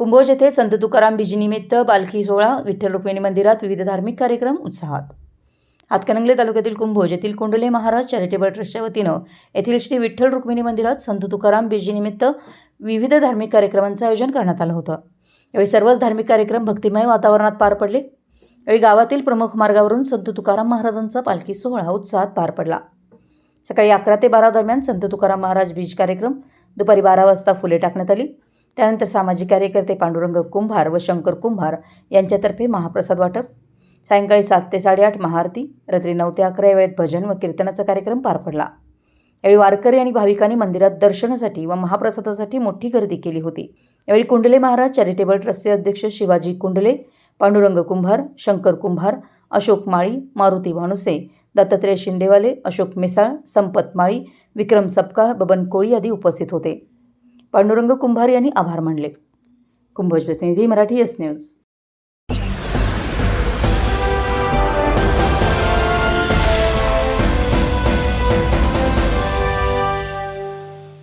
कुंभोज येथे संत तुकाराम बीजनिमित्त पालखी सोहळा, विठ्ठल रुक्मिणी मंदिरात विविध धार्मिक कार्यक्रम उत्साहात. हातकणंगले तालुक्यातील कुंभोज येथील कुंडले महाराज चॅरिटेबल ट्रस्टच्या वतीनं येथील श्री विठ्ठल रुक्मिणी मंदिरात संत तुकाराम बीजनिमित्त विविध धार्मिक कार्यक्रमांचं आयोजन करण्यात आलं होतं. यावेळी सर्वच धार्मिक कार्यक्रम भक्तिमय वातावरणात पार पडले. यावेळी गावातील प्रमुख मार्गावरून संत तुकाराम महाराजांचा पालखी सोहळा उत्साहात पार पडला. सकाळी 11 ते 12 दरम्यान संत तुकाराम महाराज बीज कार्यक्रम, दुपारी 12 वाजता फुले टाकण्यात आली. त्यानंतर सामाजिक कार्यकर्ते पांडुरंग कुंभार व शंकर कुंभार यांच्यातर्फे महाप्रसाद वाटप, सायंकाळी 7 ते 8:30 महाआरती, रात्री 9 ते 11 या वेळेत भजन व कीर्तनाचा कार्यक्रम पार पडला. यावेळी वारकरी आणि भाविकांनी मंदिरात दर्शनासाठी व महाप्रसादासाठी मोठी गर्दी केली होती. यावेळी कुंडले महाराज चॅरिटेबल ट्रस्टचे अध्यक्ष शिवाजी कुंडले, पांडुरंग कुंभार, शंकर कुंभार, अशोक माळी, मारुती भानुसे, दत्तात्रय शिंदेवाले, अशोक मिसाळ, संपत माळी, विक्रम सपकाळ, बबन कोळी आदी उपस्थित होते. पांडुरंग कुंभार यांनी आभार मानले. कुंभोज प्रतिनिधी मराठी एस न्यूज.